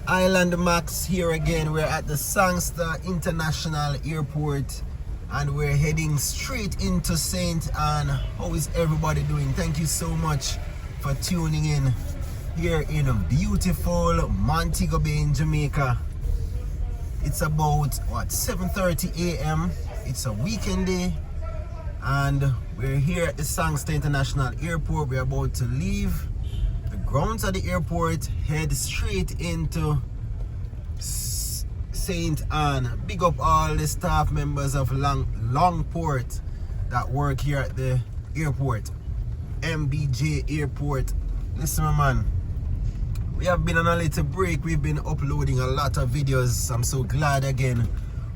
Island Max here again. We're at the Sangster International Airport and we're heading straight into St. Anne. How is everybody doing? Thank you so much for tuning in here in beautiful Montego Bay in Jamaica. It's about 7:30 a.m. It's a weekend day and we're here at the Sangster International Airport. We're about to leave the grounds of the airport, head straight into St. Anne. Big up all the staff members of Longport that work here at the airport, MBJ Airport. Listen, my man, we have been on a little break. We've been uploading a lot of videos. I'm so glad again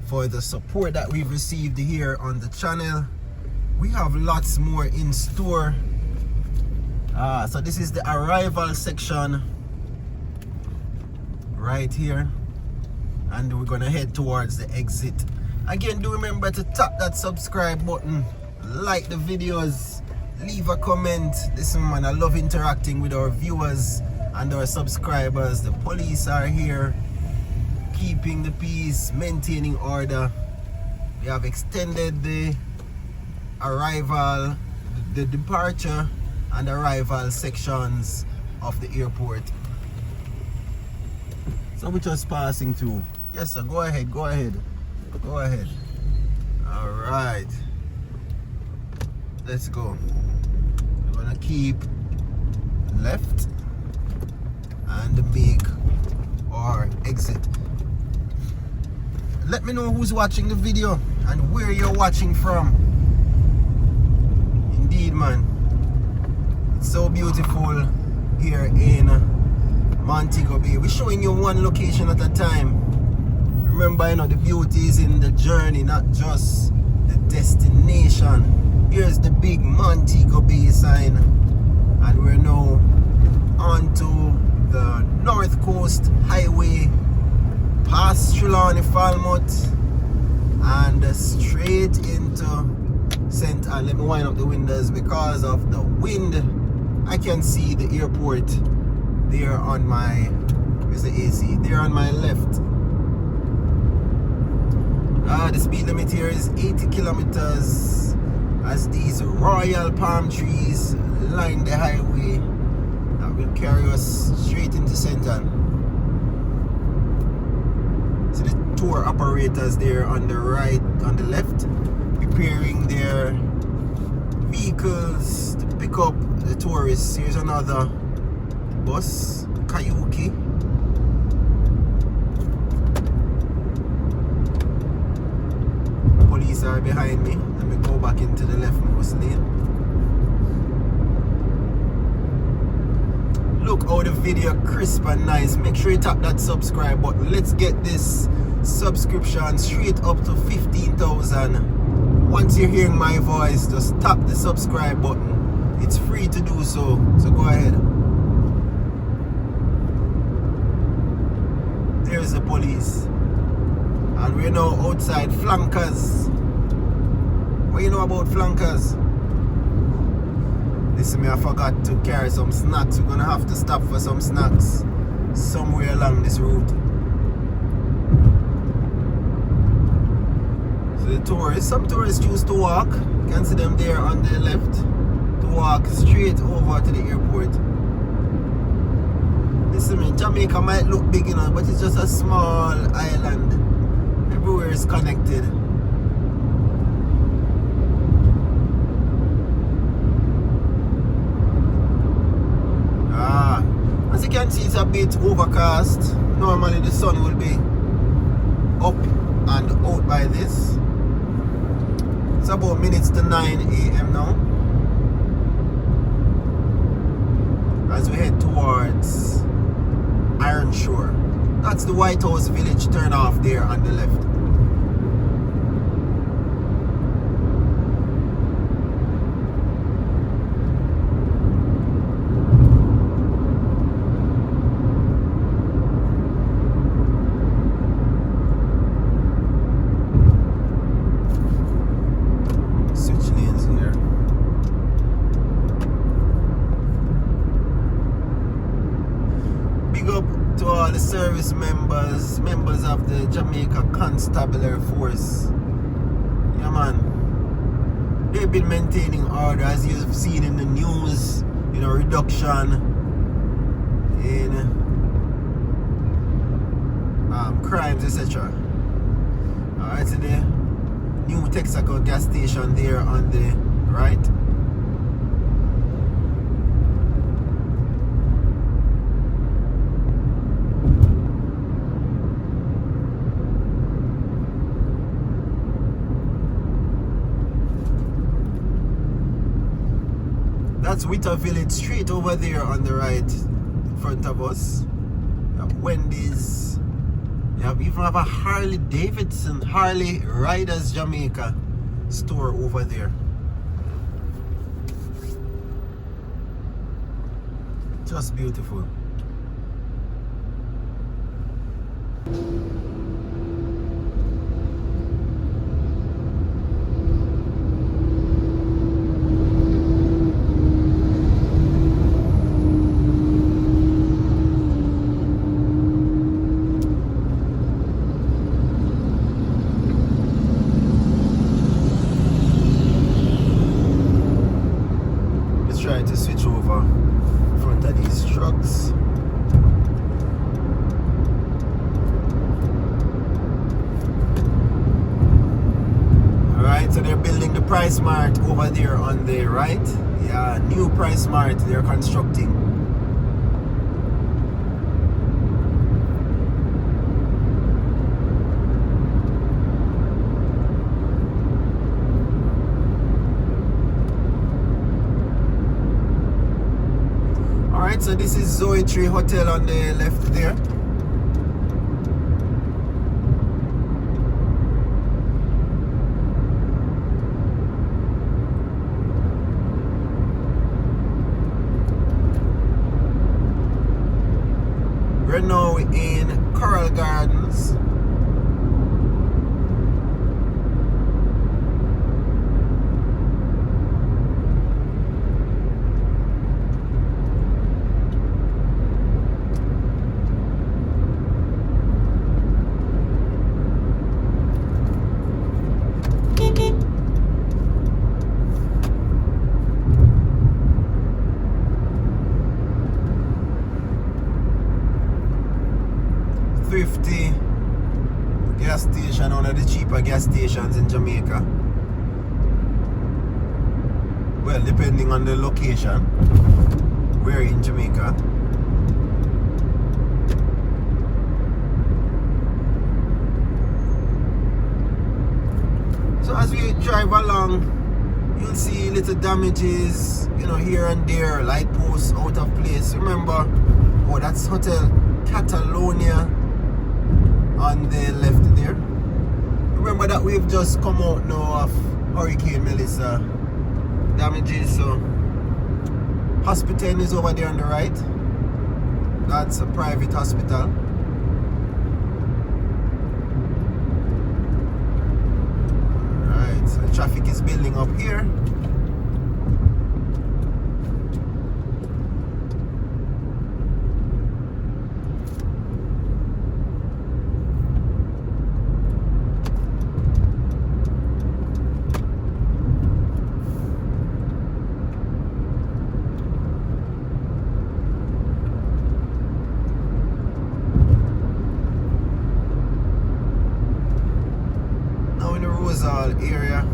for the support that we've received here on the channel. We have lots more in store. So this is the arrival section right here, and we're gonna head towards the exit. Again, do remember to tap that subscribe button, like the videos, leave a comment. Listen, man, I love interacting with our viewers and our subscribers. The police are here keeping the peace, maintaining order. We have extended the arrival, the departure and arrival sections of the airport. So we're just passing through. Yes sir, go ahead. All right, let's go. We're gonna keep left and make our exit. Let me know who's watching the video and where you're watching from. Indeed, man, it's so beautiful here in Montego Bay. We're showing you one location at a time. Remember, you know, the beauty is in the journey, not just the destination. Here's the big Montego Bay sign, and we're now onto the North Coast Highway, past Trelawny, Falmouth, and straight into St. Anne. Let me wind up the windows because of the wind. I can see the airport there on my, where's the AC? There on my left. The speed limit here is 80 kilometers as these royal palm trees line the highway that will carry us straight into St. Anne. So the tour operators there on the right, on the left, preparing their vehicles to pick up the tourists. Here's another bus, Kayuki. Police are behind me. Let me go back into the leftmost lane. Look how the video crisp and nice. Make sure you tap that subscribe button. Let's get this subscription straight up to 15,000. Once you're hearing my voice, just tap the subscribe button. It's free to do so, so go ahead. There's the police. And we're now outside Flankers. What you know about Flankers? Listen, me, I forgot to carry some snacks. We're gonna have to stop for some snacks somewhere along this route. So the tourists, some tourists choose to walk. You can see them there on the left, to walk straight over to the airport. Listen, man, Jamaica might look big, you know, but it's just a small island. Everywhere is connected. As you can see, it's a bit overcast. Normally the sun will be up and out by this. It's about minutes to 9 a.m. now, as we head towards Iron Shore. That's the White House Village turn off there on the left. Switch lanes here. Big up to all the service service members of the Jamaica Constabulary Force. Yeah, man. They've been maintaining order, as you've seen in the news, you know, reduction in crimes, etc. Alright, so the new Texaco gas station there on the right. That's Witter Village Street over there on the right in front of us. You have Wendy's. You even have a Harley Davidson, Harley Riders Jamaica store over there. Just beautiful. Trying to switch over in front of these trucks. Alright, so they're building the Price Mart over there on the right. Yeah, new Price Mart they're constructing. So this is Zoe Tree Hotel on the left there. We're now in Coral Gardens. Gas station, one of the cheaper gas stations in Jamaica. Well, depending on the location, where in Jamaica. So as we drive along, you'll see little damages, you know, here and there, light posts out of place. Remember, oh, that's Hotel Catalonia on the left there. Remember that we've just come out now of Hurricane Melissa damages. So hospital is over there on the right. That's a private hospital. Alright, so traffic is building up here. Area.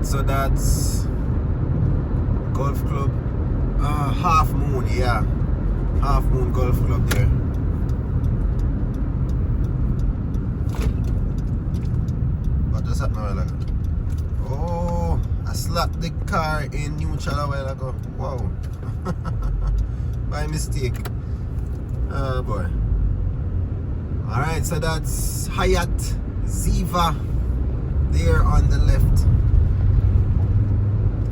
So that's Golf Club Half Moon, Half Moon Golf Club there. What just happened a while ago? Oh, I slapped the car in neutral a while ago. Wow. By mistake. Oh boy. Alright, so that's Hyatt Ziva there on the left.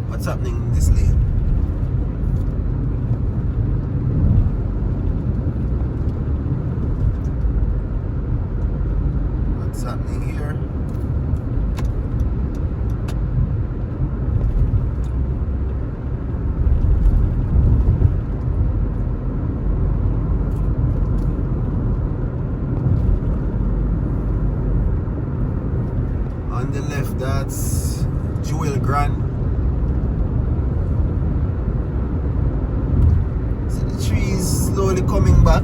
What's happening in this lane? What's happening here? On the left, that's Jewel Grand. See the trees slowly coming back.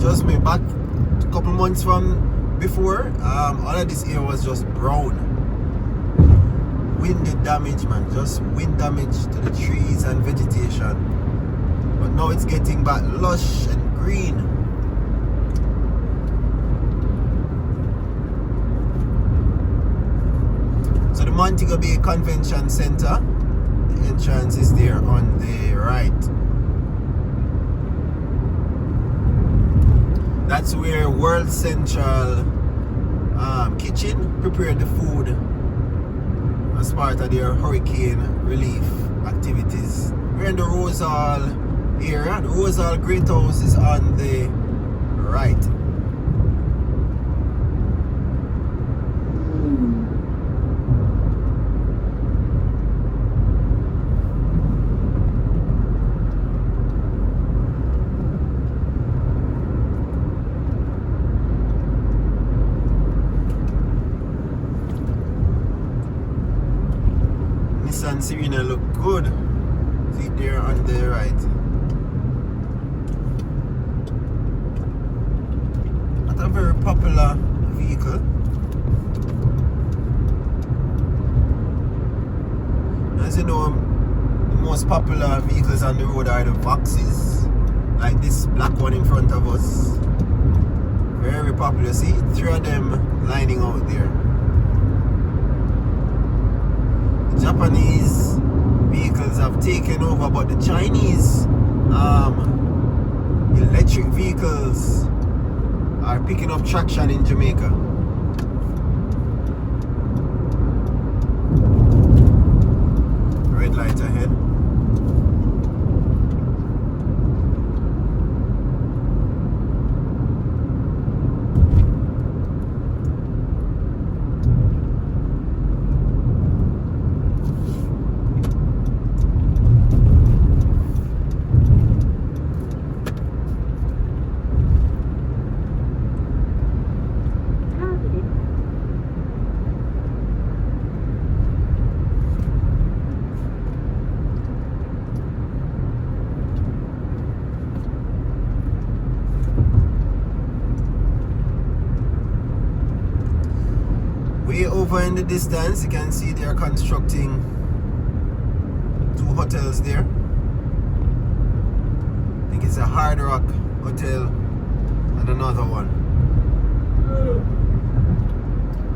Just me back a couple months from before. All of this area was just brown. Wind damage, man. Just wind damage to the trees and vegetation. But now it's getting back lush and green. So the Montego Bay Convention Center, the entrance is there on the right. That's where World Central Kitchen prepared the food as part of their hurricane relief activities. We're in the Rosal area. The Rosal Great House is on the right. Nissan Serena look good. See it there on the right. Not a very popular vehicle. As you know, the most popular vehicles on the road are the Voxes, like this black one in front of us. Very popular. See, 3 of them lining out there. Japanese vehicles have taken over, but the Chinese electric vehicles are picking up traction in Jamaica. Red light ahead. Way over in the distance, you can see they are constructing 2 hotels there. I think it's a Hard Rock Hotel and another one.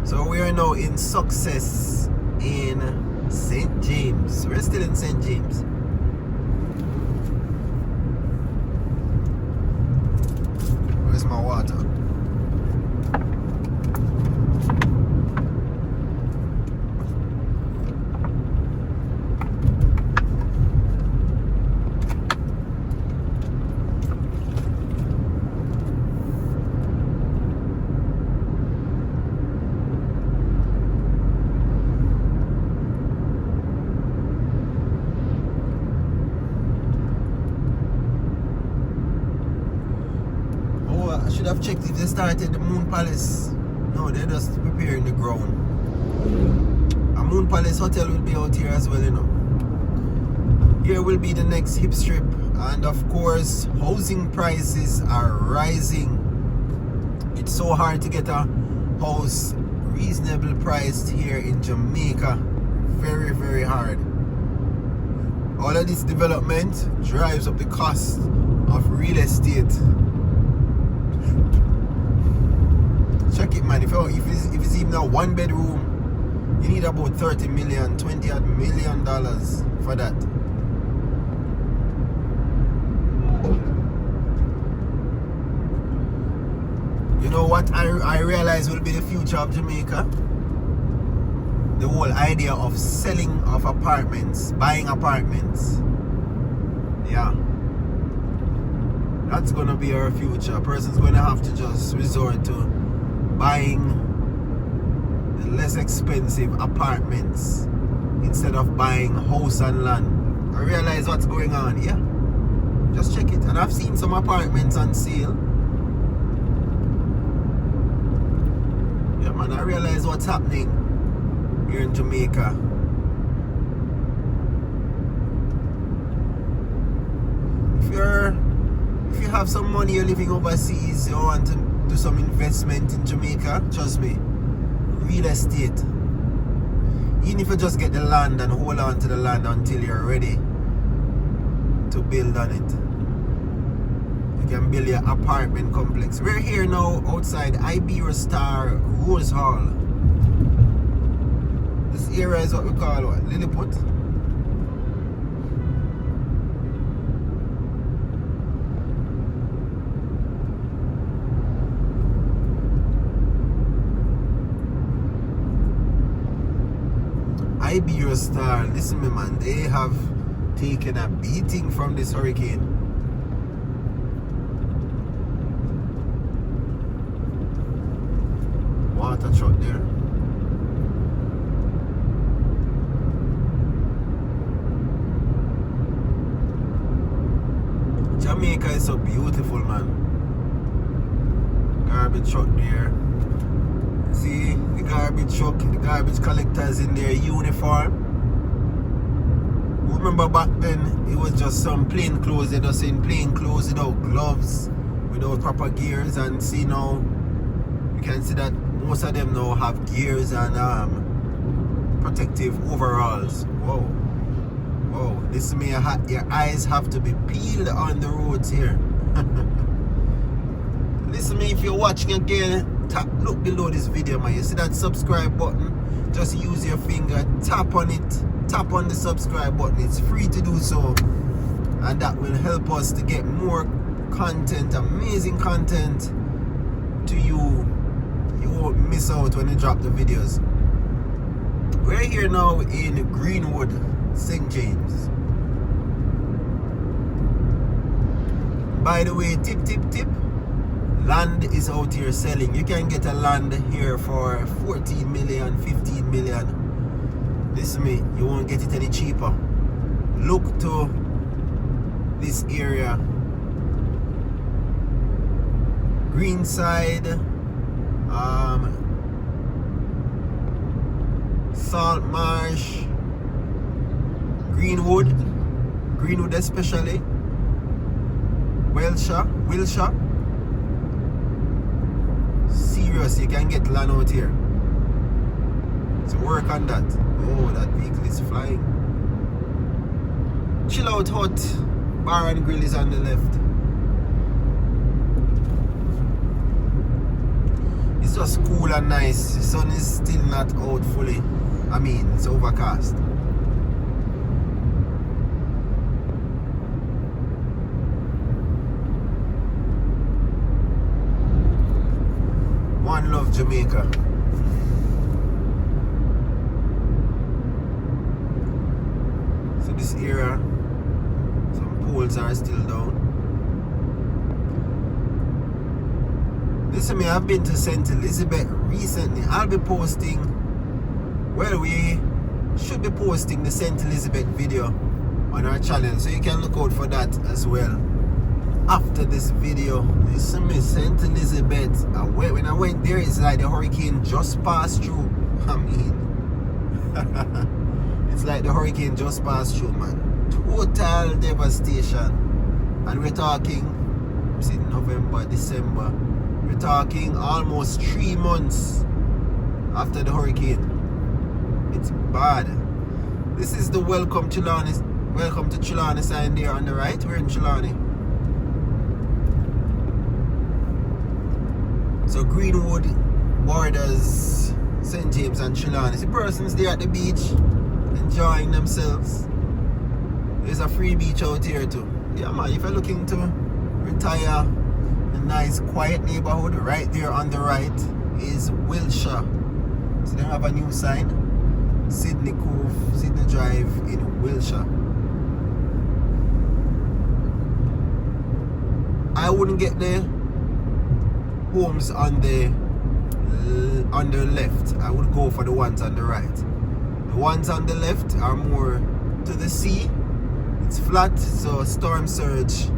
So we are now in Success in St. James. We're still in St. James. Where's my water? I should have checked if they started the Moon Palace. No, they're just preparing the ground. A Moon Palace hotel will be out here as well, you know. Here will be the next hip strip, and of course housing prices are rising. It's so hard to get a house reasonably priced here in Jamaica. Very, very hard. All of this development drives up the cost of real estate. Check it, man. If it's even a one bedroom, you need about 30 million, 20 odd million dollars for that. You know what I realize will be the future of Jamaica? The whole idea of selling of apartments, buying apartments. Yeah. That's gonna be our future. A person's gonna have to just resort to buying the less expensive apartments instead of buying house and land. I realize what's going on, yeah. Just check it. And I've seen some apartments on sale. Yeah, man, I realize what's happening here in Jamaica. If you have some money, you're living overseas, you want to do some investment in Jamaica, trust me, real estate. Even if you just get the land and hold on to the land until you're ready to build on it. You can build your apartment complex. We're here now outside Iberia Star Rose Hall. This area is what we call what? Lilliput. Iberia Star, listen me man, they have taken a beating from this hurricane. Water truck there. Jamaica is so beautiful, man. Garbage truck there. See the garbage truck, the garbage collectors in their uniform. Remember back then, it was just some plain clothes. They're just in plain clothes without gloves, without proper gears. And see now, you can see that most of them now have gears and protective overalls. Whoa. Whoa, this me, your eyes have to be peeled on the roads here. Listen me, if you're watching again, look below this video, man. You see that subscribe button? Just use your finger, tap on it, tap on the subscribe button. It's free to do so, and that will help us to get more content, amazing content to you. You won't miss out when you drop the videos. We're here now in Greenwood, St. James. By the way, tip, land is out here selling. You can get a land here for 14 million, 15 million. Listen to me, you won't get it any cheaper. Look to this area. Greenside, Salt Marsh, Greenwood especially, Wilshire. Serious, you can get land out here. So work on that. Oh, that vehicle is flying. Chill Out Hut Bar and Grill is on the left. It's just cool and nice. The sun is still not out fully. I mean, it's overcast. One love Jamaica. So this area, some poles are still down. Listen, I've been to St. Elizabeth recently. I'll be posting, well, we should be posting the St. Elizabeth video on our channel, so you can look out for that as well. After this video, listen me, St. Elizabeth, when I went there, it's like the hurricane just passed through. I mean, it's like the hurricane just passed through, man. Total devastation. And we're talking, see, November, December. We're talking almost 3 months after the hurricane. It's bad. This is the Welcome Trelawny welcome to Trelawny sign there on the right. We're in Trelawny. So Greenwood borders St. James and Trelawny. The persons there at the beach enjoying themselves. There's a free beach out here too. Yeah man, if you're looking to retire a nice quiet neighborhood, right there on the right is Wilshire. So they have a new sign, Sydney Cove, Sydney Drive in Wilshire. I wouldn't get the homes on the left. I would go for the ones on the right. The ones on the left are more to the sea. It's flat, so storm surge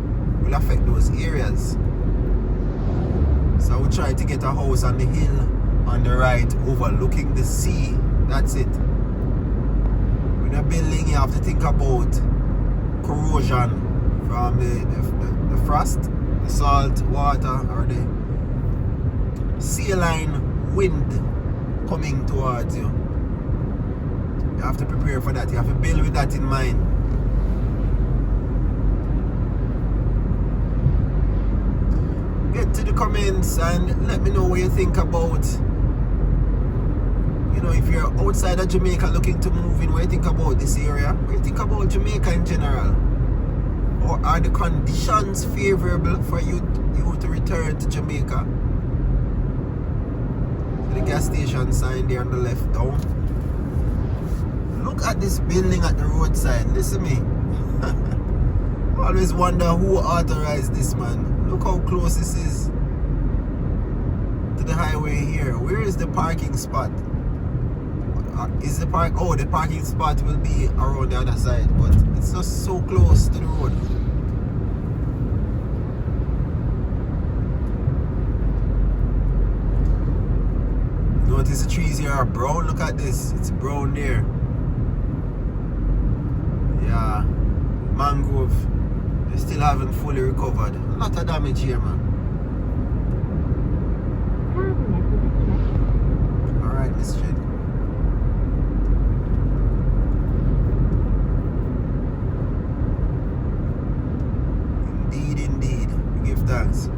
will affect those areas. So I would try to get a house on the hill on the right overlooking the sea. That's it. When you're building, you have to think about corrosion from the frost, the salt water, or the saline wind coming towards you. You have to prepare for that. You have to build with that in mind. Get to the comments and let me know what you think about, you know, if you're outside of Jamaica looking to move in, what you think about this area, what you think about Jamaica in general, or are the conditions favorable for you to return to Jamaica? So the gas station sign there on the left down. Look at this building at the roadside. Listen to me. I always wonder who authorized this, man. Look how close this is to the highway here. Where is the parking spot? Is the the parking spot will be around the other side, but it's just so close to the road. Notice the trees here are brown. Look at this. It's brown there. Yeah. Mangrove. They still haven't fully recovered. A lot of damage here, man. Alright, Miss Jen. Indeed, indeed. We give thanks.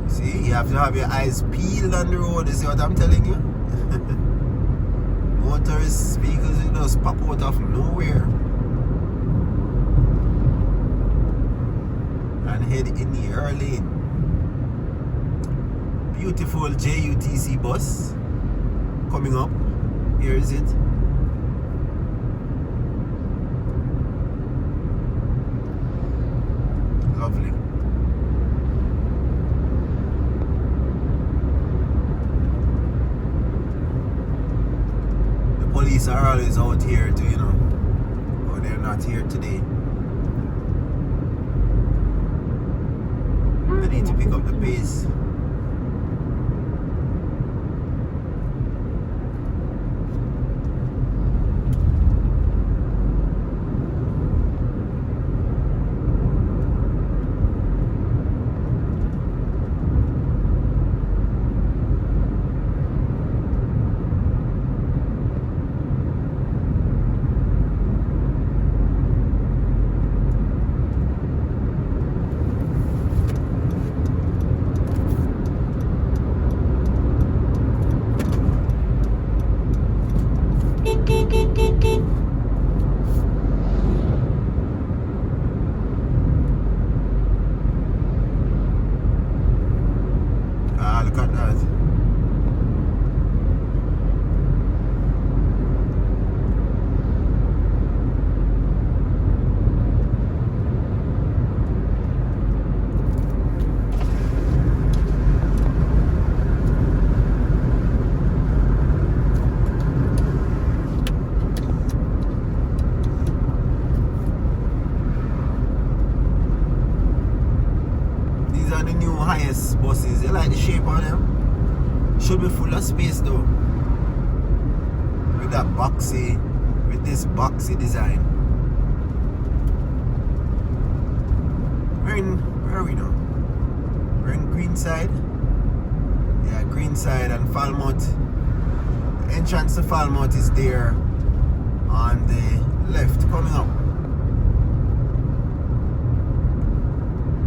See, you have to have your eyes peeled on the road. You see what I'm telling you? Motorist vehicles, it just pop out of nowhere and head in your lane. Beautiful JUTC bus coming up. Here is it. Lovely. Police are always out here too, you know. But they're not here today. I need to pick up the pace. Look at that. These are the new highest buses. You like the shape of them? Should be full of space though. With that boxy, with this boxy design. Where are we now? We're in Greenside. Yeah, Yeah, Greenside and Falmouth. The entrance to Falmouth is there on the left coming up.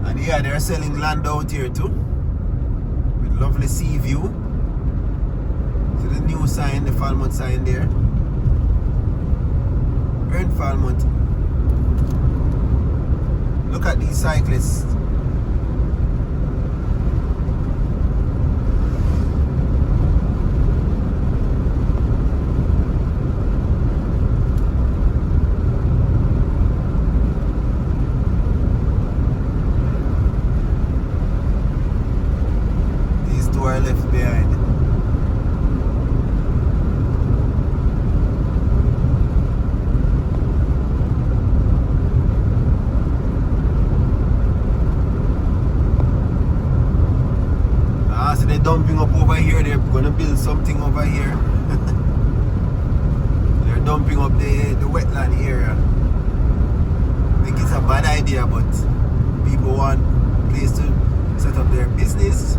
And yeah, they're selling land out here too, with lovely sea view. See the new sign, the Falmouth sign there. We're in Falmouth. Look at these cyclists. Are left behind. So they're dumping up over here. They're gonna build something over here. They're dumping up the wetland area. I think it's a bad idea, but people want a place to set up their business.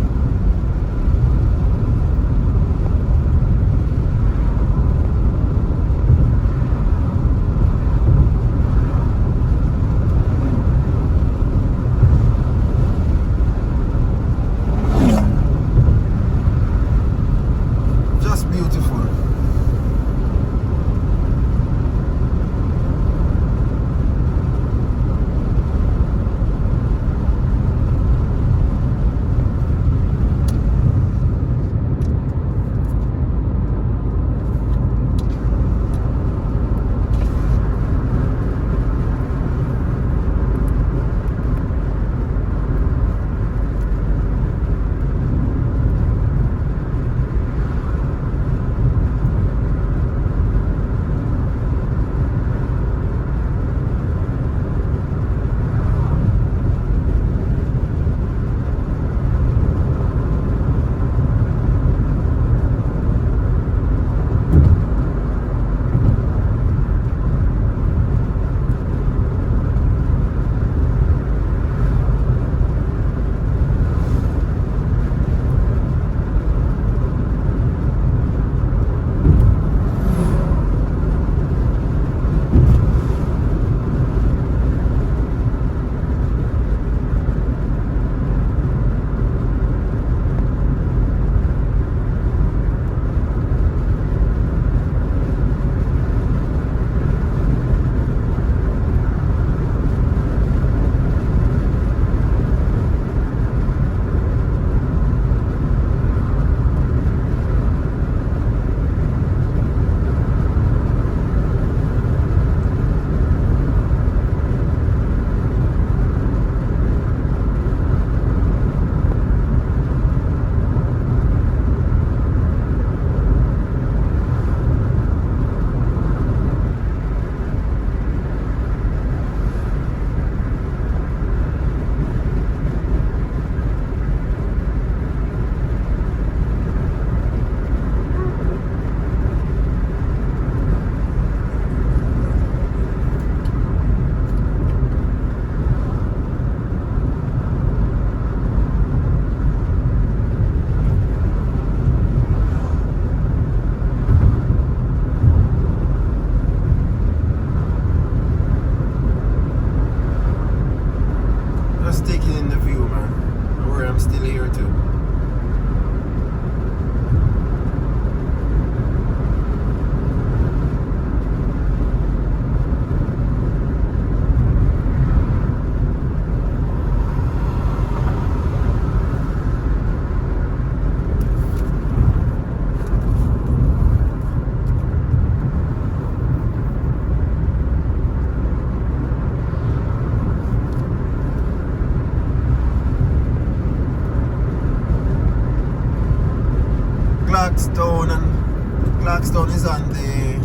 Clarkstown is on the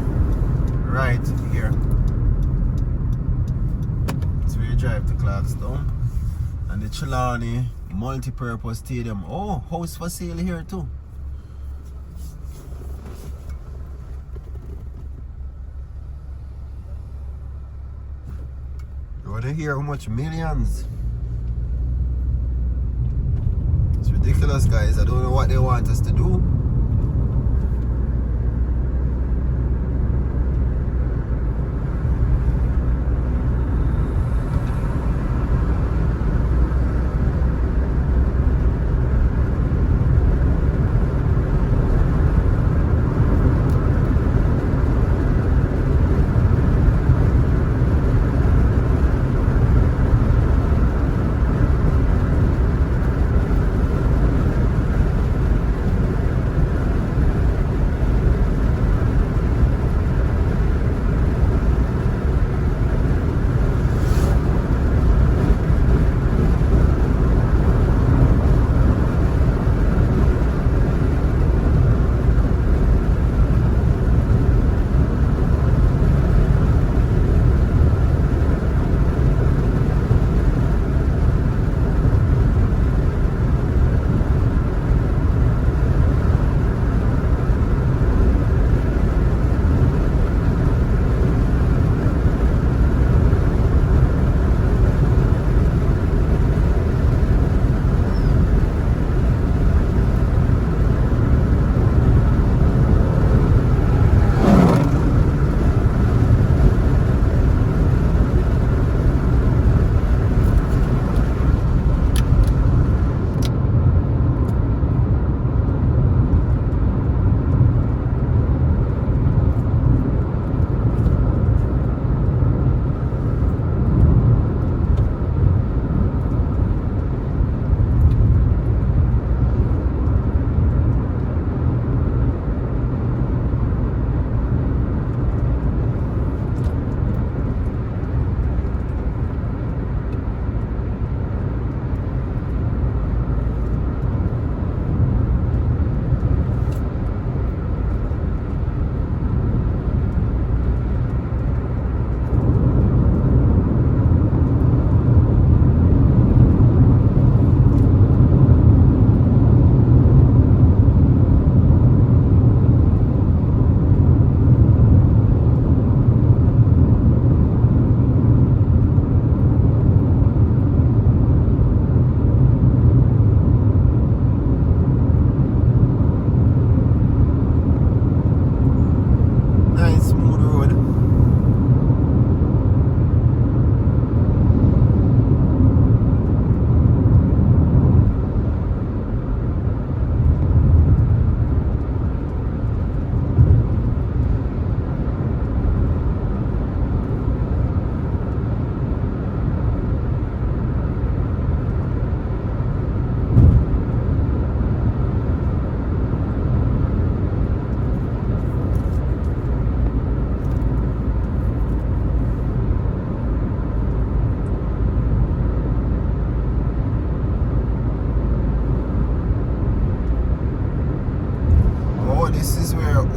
right here. So we drive to Clarkstown. And the Trelawny multi-purpose stadium. Oh, house for sale here too. You want to hear how much millions? So we're Ridiculous, guys. I don't know what they want us to do.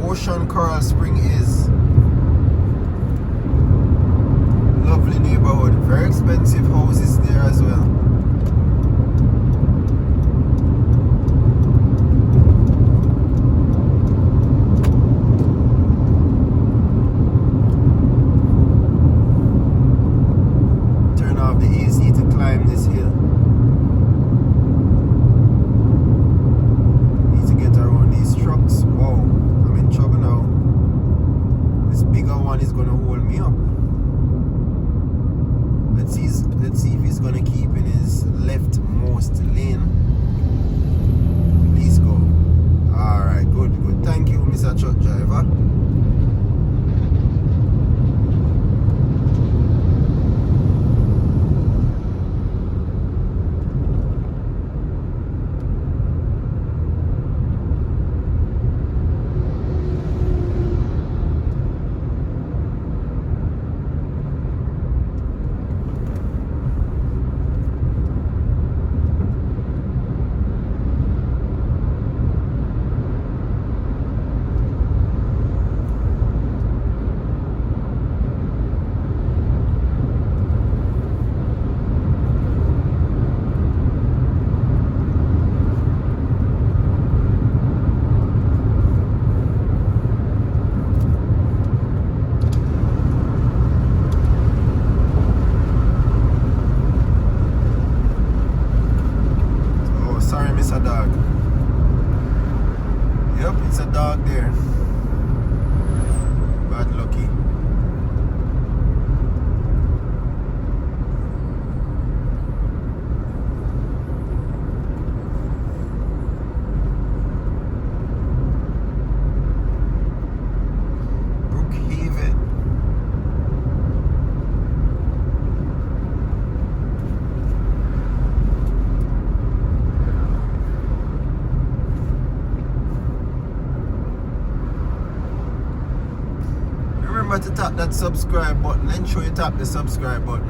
Ocean Coral Spring is. Lovely neighborhood. Very expensive houses there as well. Turn off the AC to climb this hill. Need to get around these trucks. Wow. I'm in trouble now. This bigger one is gonna hold me up. Let's see if he's gonna keep in his leftmost lane. Please go. Alright, good. Thank you, Mr. Truck Driver. It's a dog there. Bad lucky. Remember to tap that subscribe button. Ensure you tap the subscribe button.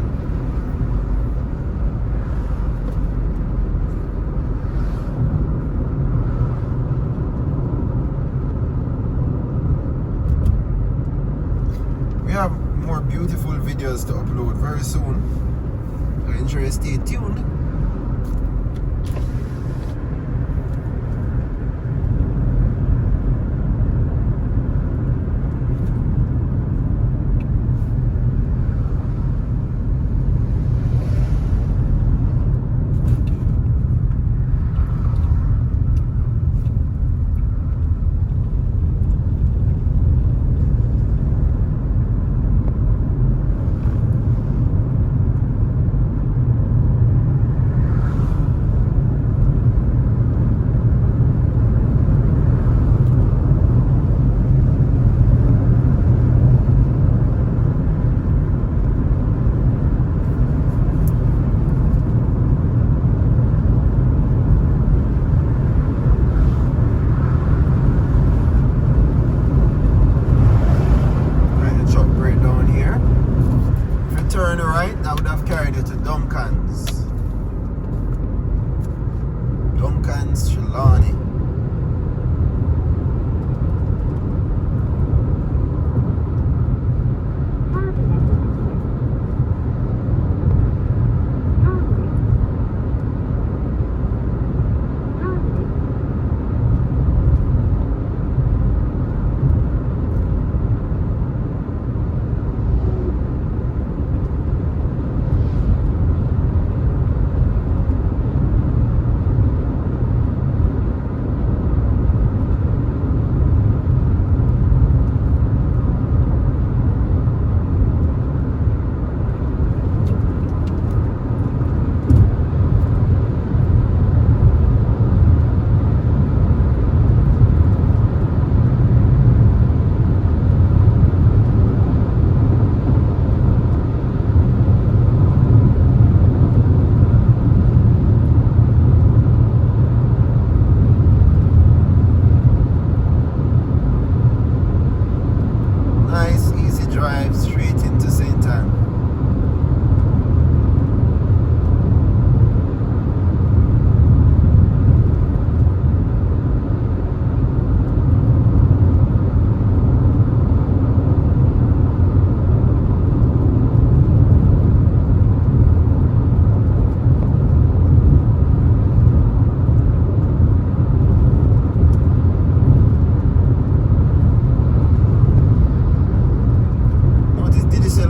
We have more beautiful videos to upload very soon. So ensure you stay tuned. Trelawny. Drive straight into St. Anne.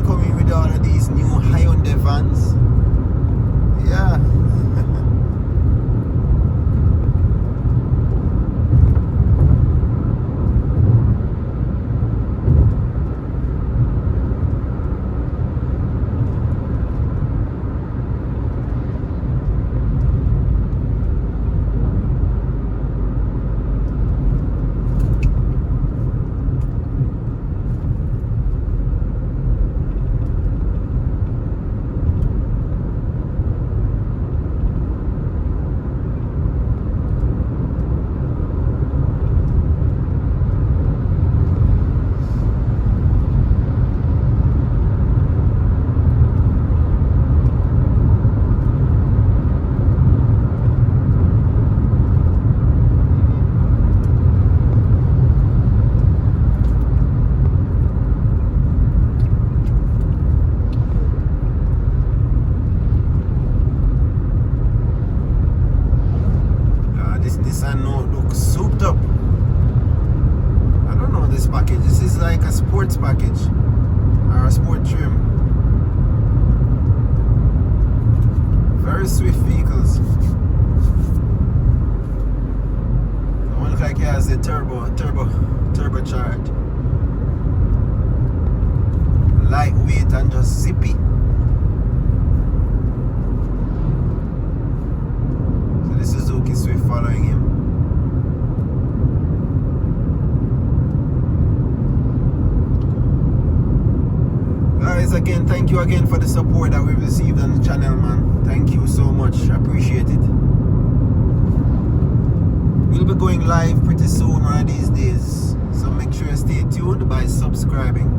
Coming with all of these new Hyundai vans. Yeah. This I know looks souped up. I don't know this package. This is like a sports package or a sport trim. Very swift vehicles. The one look like it has the turbo turbocharged. Lightweight and just zippy. So this is Suzuki Swift following him. Guys, again, thank you again for the support that we've received on the channel, man. Thank you so much. I appreciate it. We'll be going live pretty soon one of these days. So make sure you stay tuned by subscribing.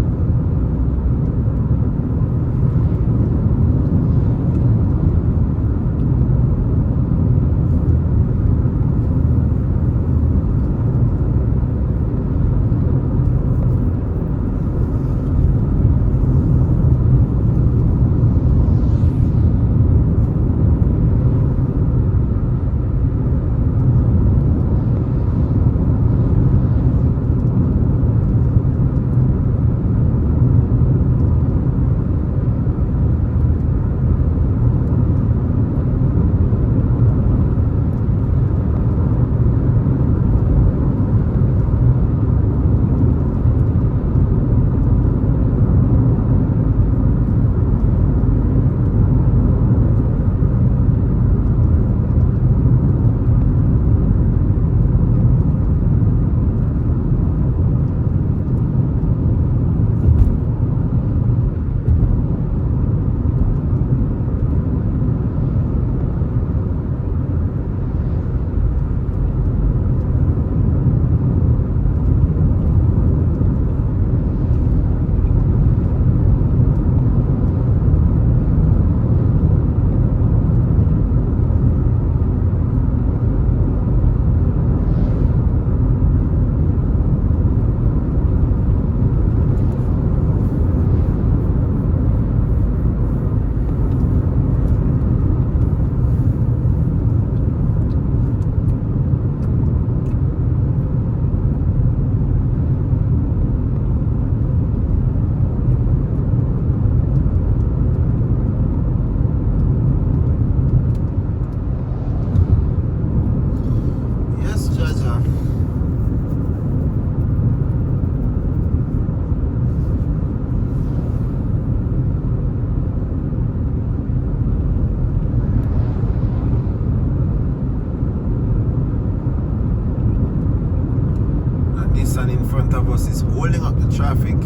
In front of us is holding up the traffic,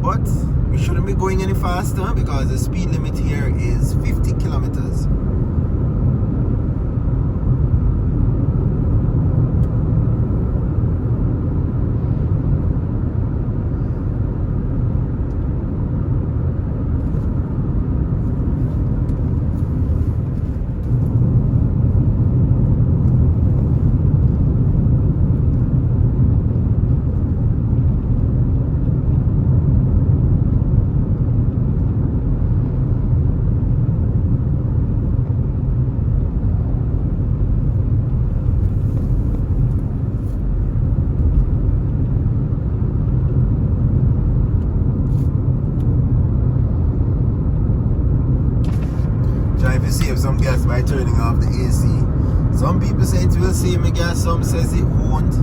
but we shouldn't be going any faster because the speed limit here is 50 kilometers. Save some gas by turning off the AC. Some people say it will save me gas, some says it won't.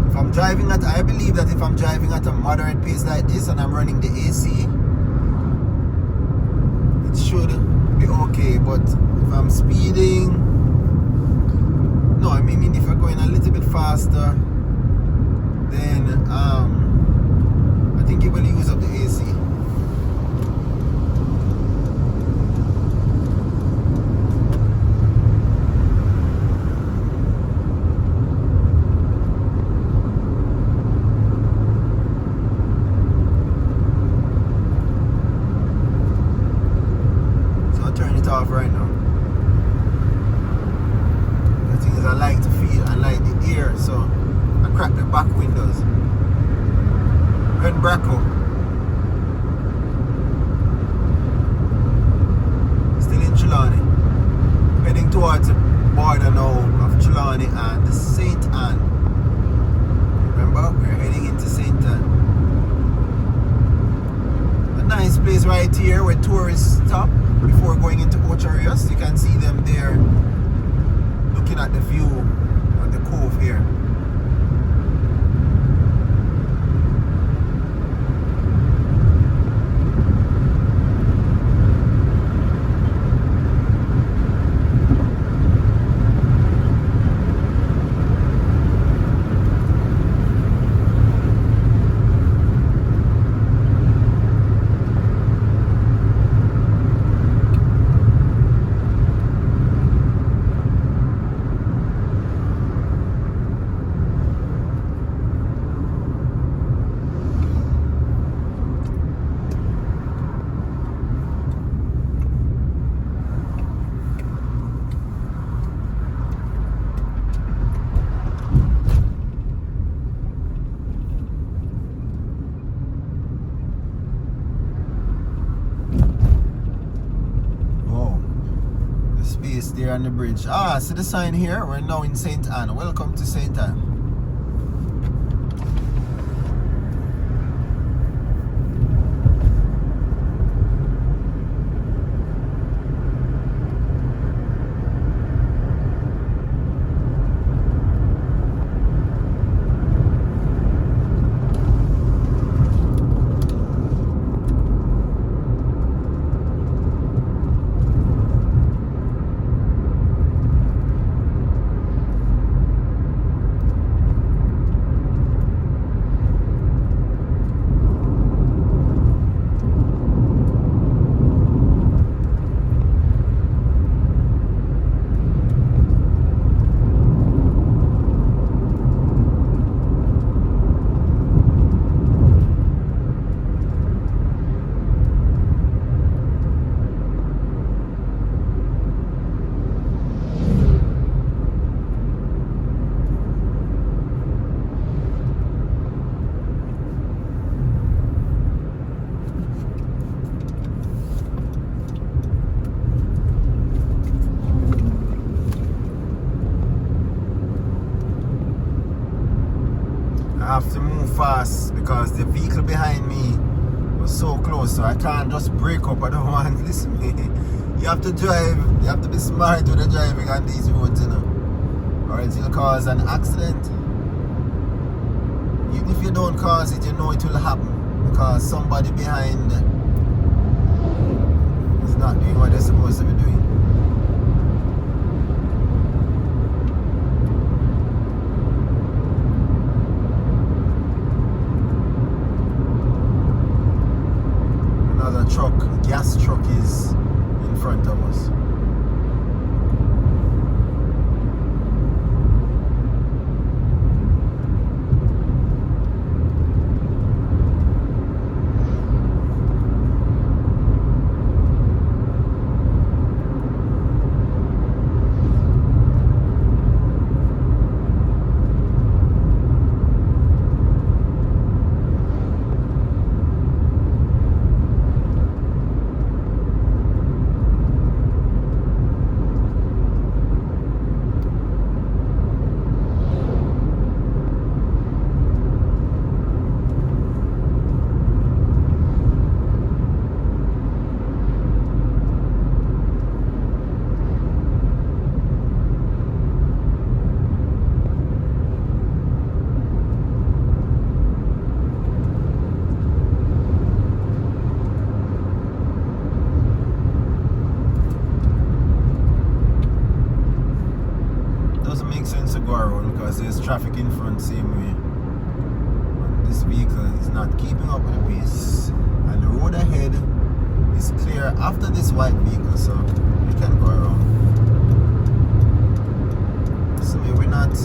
If I'm driving at, I believe that if I'm driving at a moderate pace like this and I'm running the AC, it should be okay. But if I'm speeding, no, I mean if I'm going a little bit faster, then I think it will use up the AC. Off right now. The thing is, I like to feel, I like the air, so I crack the back windows. Red Braco. Still in Trelawny. Heading towards the border now of Trelawny and St. Anne. Remember, we're heading into St. Anne. A nice place right here where tourists stop before going into Ocharios. You can see them there looking at the view of the cove here. There on the bridge. See the sign here? We're now in St. Anne. Welcome to St. Anne. I have to move fast because the vehicle behind me was so close, so I can't just brake up. I don't want, listen me. You have to drive, you have to be smart with the driving on these roads, you know, or else you'll cause an accident. Even if you don't cause it, you know it will happen because somebody behind is not doing what they're supposed to be doing. Truck, gas truck is in front of us. Because there's traffic in front same way. But this vehicle is not keeping up with the pace. And the road ahead is clear after this white vehicle, so we can go around. So we're not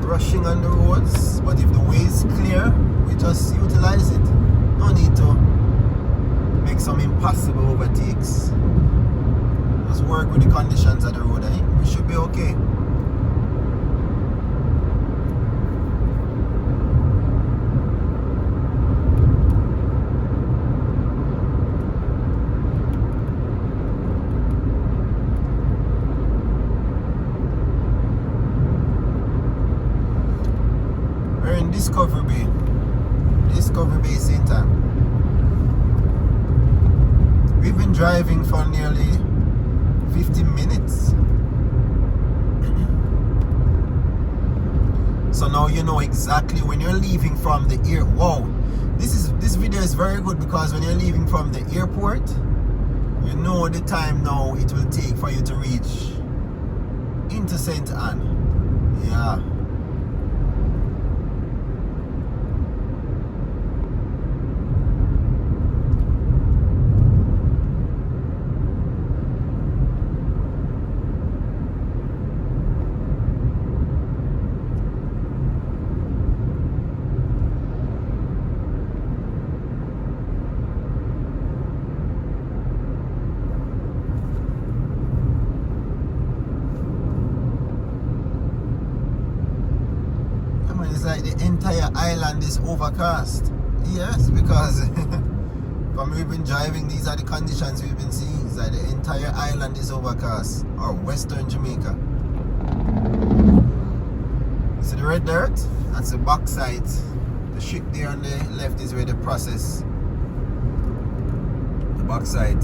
rushing on the roads, but if the way is clear, we just utilize it. No need to make some impossible overtakes. Just work with the conditions of the road, we should be okay. Discovery Bay, St. Anne. We've been driving for nearly 50 minutes. So now you know exactly when you're leaving from the air. Wow, this video is very good because when you're leaving from the airport, you know the time now it will take for you to reach into St. Anne. Yeah. It's like the entire island is overcast. Yes, because when we've been driving, these are the conditions we've been seeing. It's like the entire island is overcast, or western Jamaica. See the red dirt? That's the backside. The ship there on the left is where they process the backside.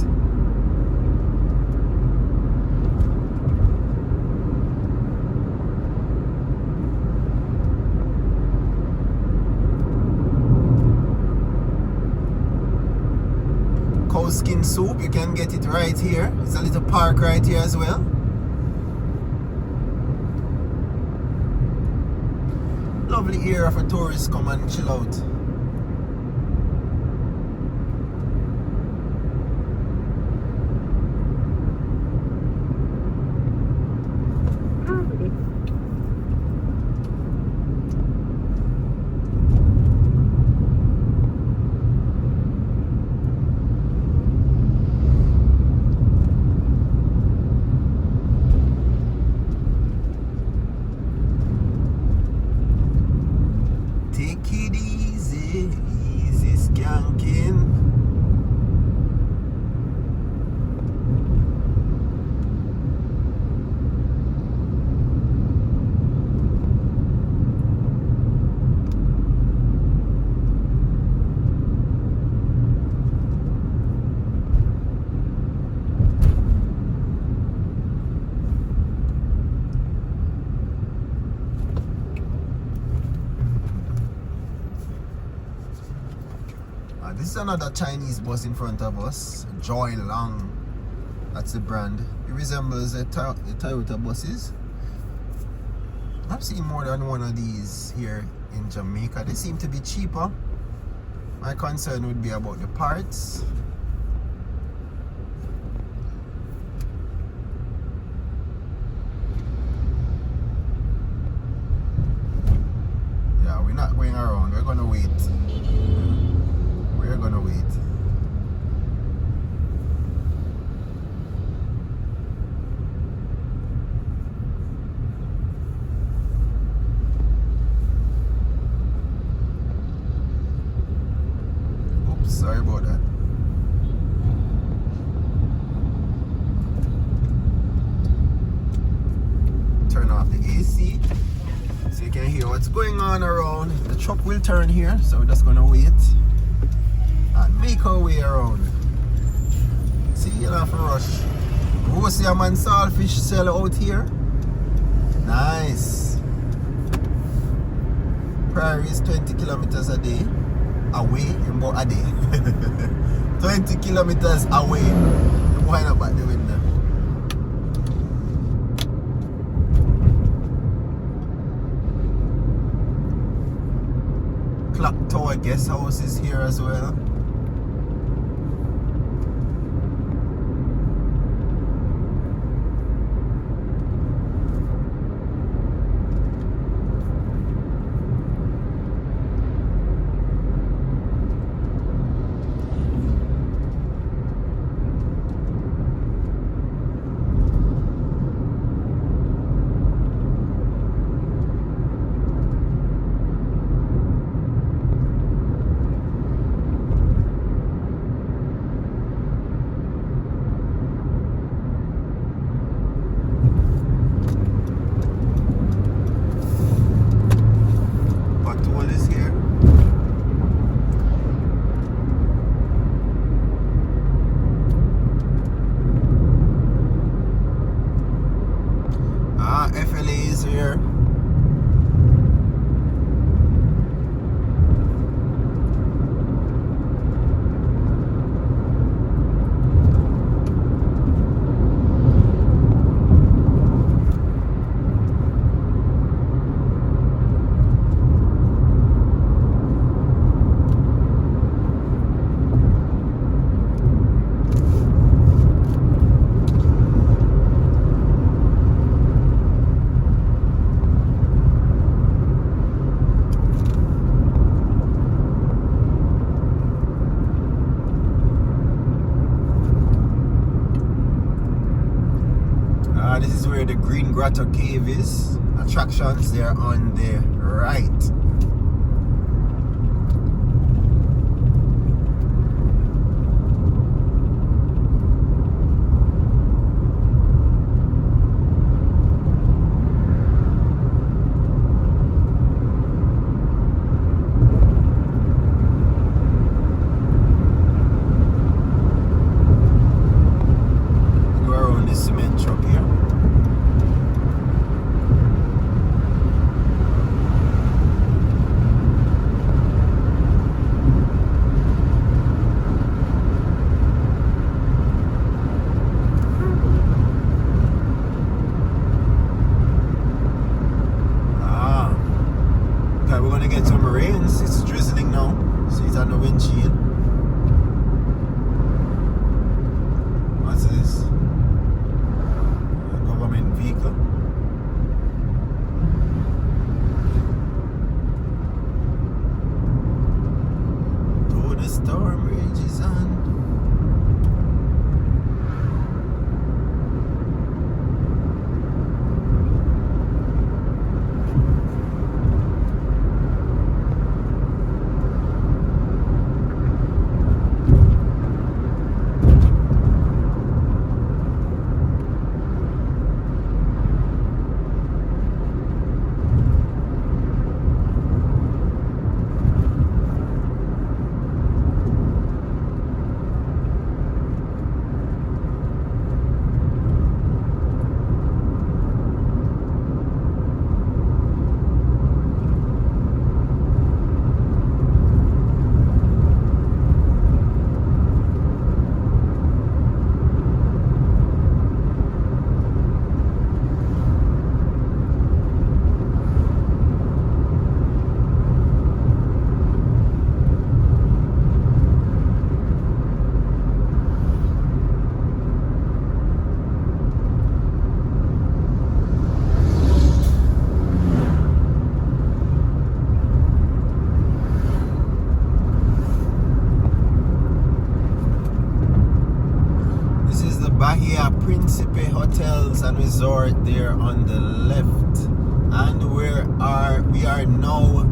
Skin soup, you can get it right here. It's a little park right here as well. Lovely area for tourists come and chill out. This is another Chinese bus in front of us, Joy Long. That's the brand. It resembles the Toyota buses. I've seen more than one of these here in Jamaica. They seem to be cheaper. My concern would be about the parts. Yeah, we're not going around. We're gonna wait. We're gonna wait. Oops, sorry about that. Turn off the AC so you can hear what's going on around. The truck will turn here, so we're just gonna wait and make our way around. See, you don't have to rush. We will see a man saltfish sell out here. Nice. Prairie is 20 kilometers a day. Away in about a day. 20 kilometers away. Why not back the window? Clock Tower guest house is here as well. where the Green Grotto Cave is. Attractions, they're on the right. Principe Hotels and Resort there on the left, and we are now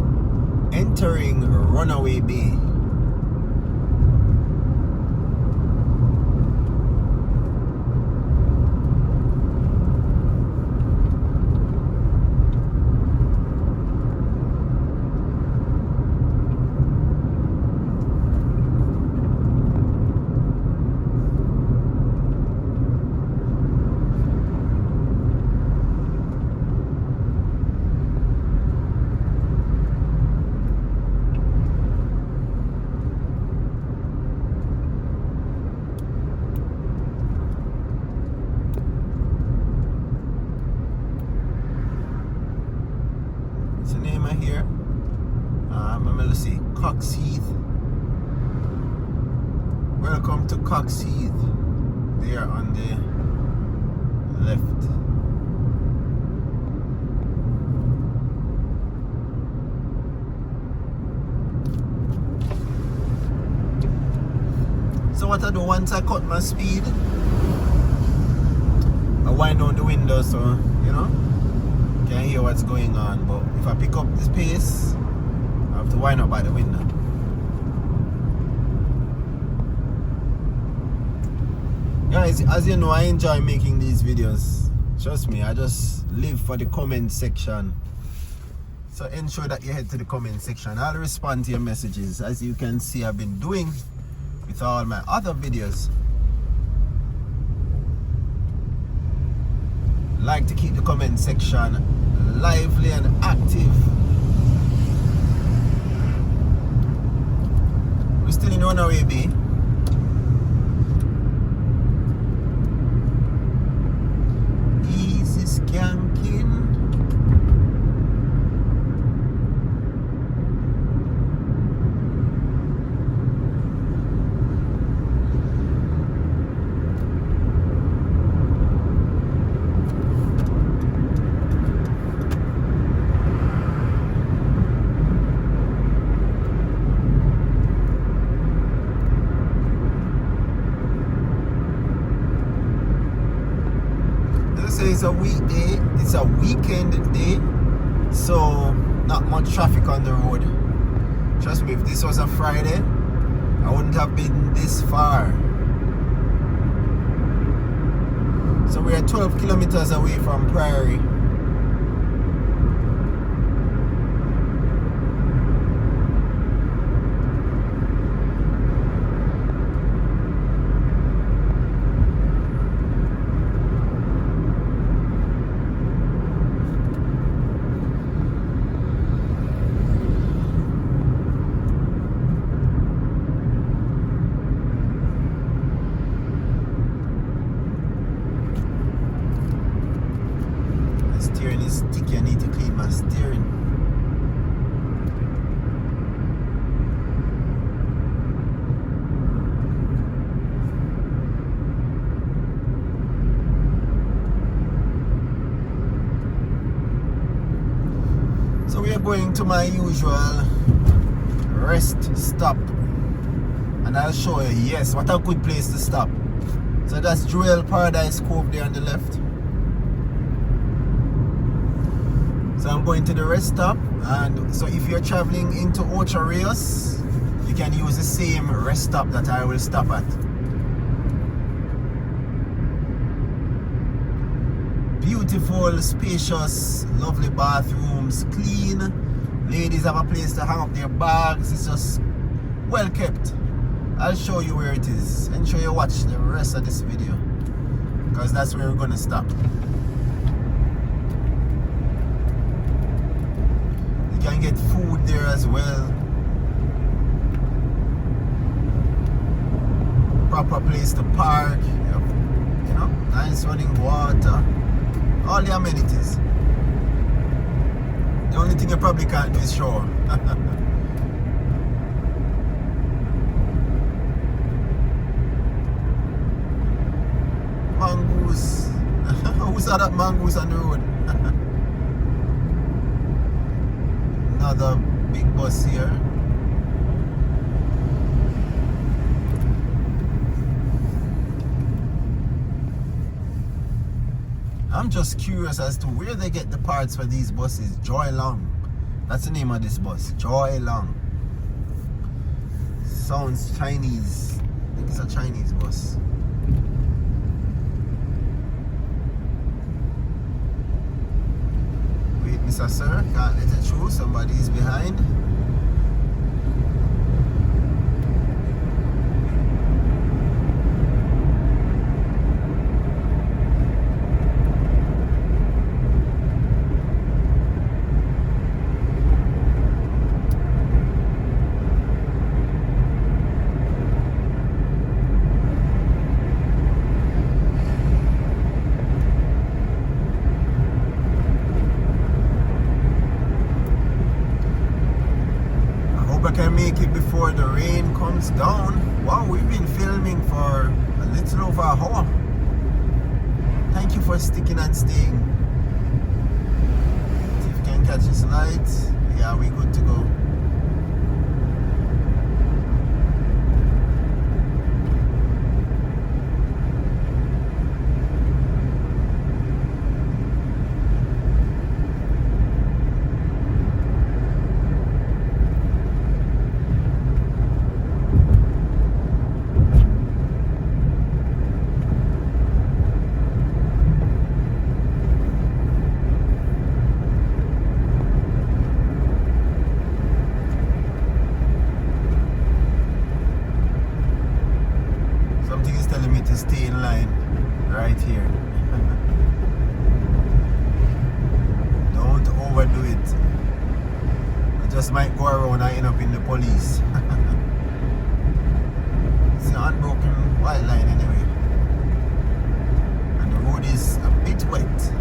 entering Runaway Bay. Here, I'm going to see Cox Heath. Welcome to Cox Heath. There on the left. So what I do once I cut my speed, I wind down the window so you know can hear what's going on. But if I pick up this pace, I have to wind up by the window. Guys, as you know, I enjoy making these videos. Trust me, I just live for the comment section. So ensure that you head to the comment section. I'll respond to your messages, as you can see I've been doing with all my other videos. Like to keep the comment section lively and active. We're still in Runaway Bay. Easy skanking. is a weekday, it's a weekend day, so not much traffic on the road. Trust me, if this was a Friday, I wouldn't have been this far. So we are 12 kilometers away from Prairie. Steering is sticky, I need to clean my steering. So we are going to my usual rest stop, and I'll show you, yes, what a good place to stop. So that's Jewel Paradise Cove there on the left. So I'm going to the rest stop, and so if you're traveling into Ocho Rios, you can use the same rest stop that I will stop at. Beautiful, spacious, lovely bathrooms, clean. Ladies have a place to hang up their bags. It's just well kept. I'll show you where it is. Ensure you watch the rest of this video, because that's where we're going to stop. You can get food there as well. Proper place to park. You know, nice running water. All the amenities. The only thing you probably can't do is shower. Mongoose. Who saw that mongoose on the road? Another big bus here. I'm just curious as to where they get the parts for these buses. Joy Long. That's the name of this bus. Joy Long. Sounds Chinese. I think it's a Chinese bus. Wait, Mr. Sir, can't let it through. Somebody is behind. I can make it before the rain comes down. Wow, we've been filming for a little over an hour. Thank you for sticking and staying. See if you can catch this light. Yeah, we're good to go. Something is telling me to stay in line right here. Don't overdo it. I just might go around and end up in the police. It's an unbroken white line anyway. And the road is a bit wet.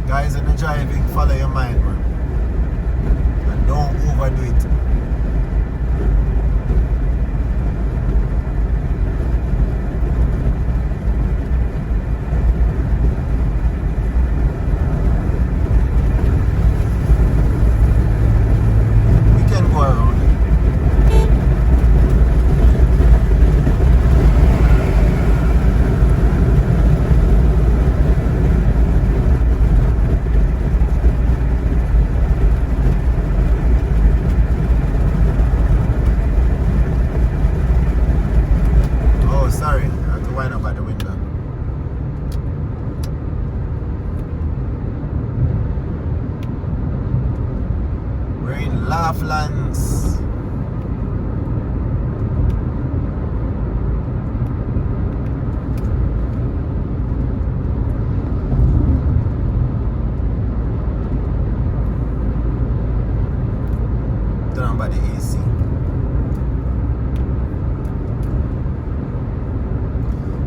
Guys, when you're driving, follow your mind, man. And don't overdo it. We can go around. Laughlands. Turn on by the AC.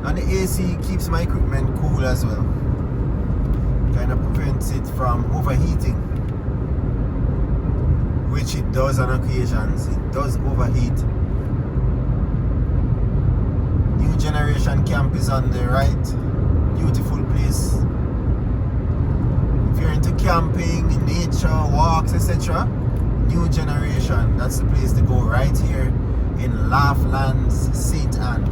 And the AC keeps my equipment cool as well. Kind of prevents it from overheating, which it does on occasions. It does overheat. New Generation Camp is on the right. Beautiful place. If you're into camping, nature, walks, etc., New Generation, that's the place to go, right here in Laughlands, St. Anne.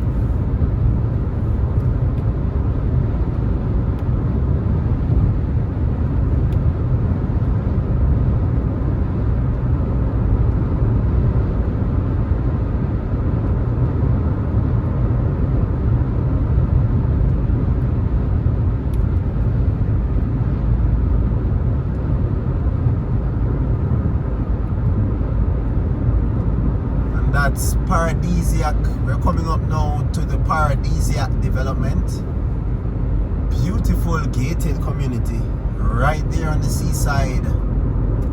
That's Paradisiac. We're coming up now to the Paradisiac development. Beautiful gated community right there on the seaside.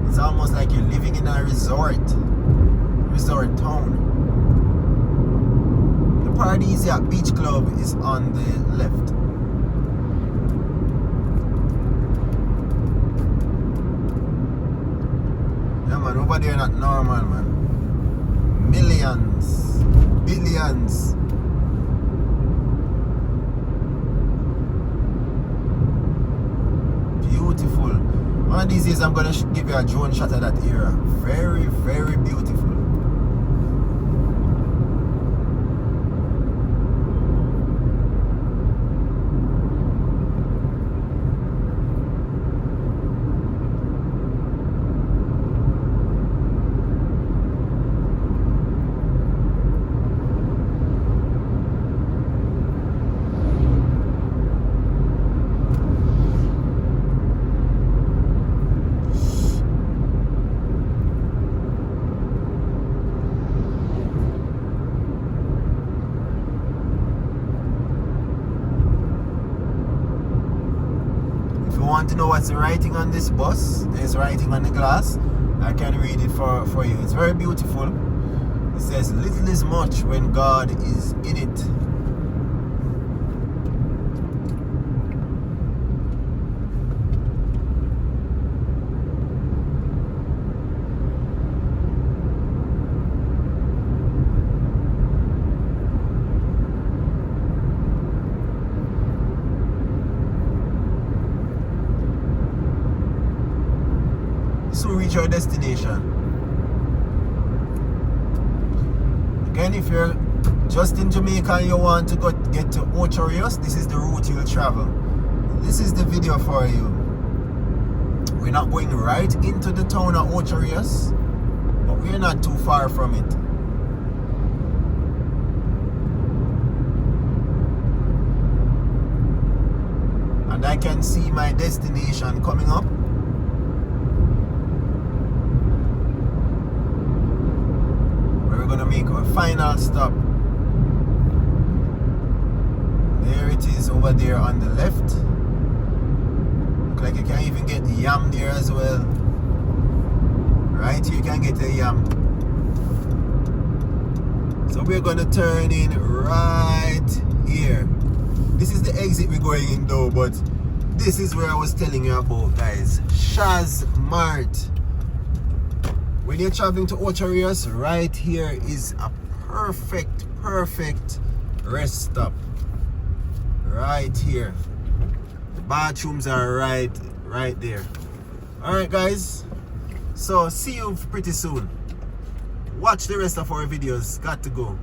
It's almost like you're living in a resort town. The Paradisiac Beach Club is on the left. Yeah man, over there not normal man. Millions, billions. Beautiful. One of these days I'm gonna give you a drone shot of that area. Very, very beautiful. Want to know what's the writing on this bus? There's writing on the glass. I can read it for you. It's very beautiful. It says, little is much when God is in it. Soon reach your destination. Again, if you're just in Jamaica and you want to get to Ocho Rios, this is the route you'll travel. This is the video for you. We're not going right into the town of Ocho Rios, but we're not too far from it. And I can see my destination coming up. Gonna make our final stop. There it is over there on the left. Look like you can even get the yam there as well. Right here you can get the yam. So we're gonna turn in right here. This is the exit we're going in though, but this is where I was telling you about, guys. Shaz Mart. When you're traveling to Ocho Rios, right here is a perfect rest stop. Right here. The bathrooms are right there. Alright guys, so see you pretty soon. Watch the rest of our videos. Got to go.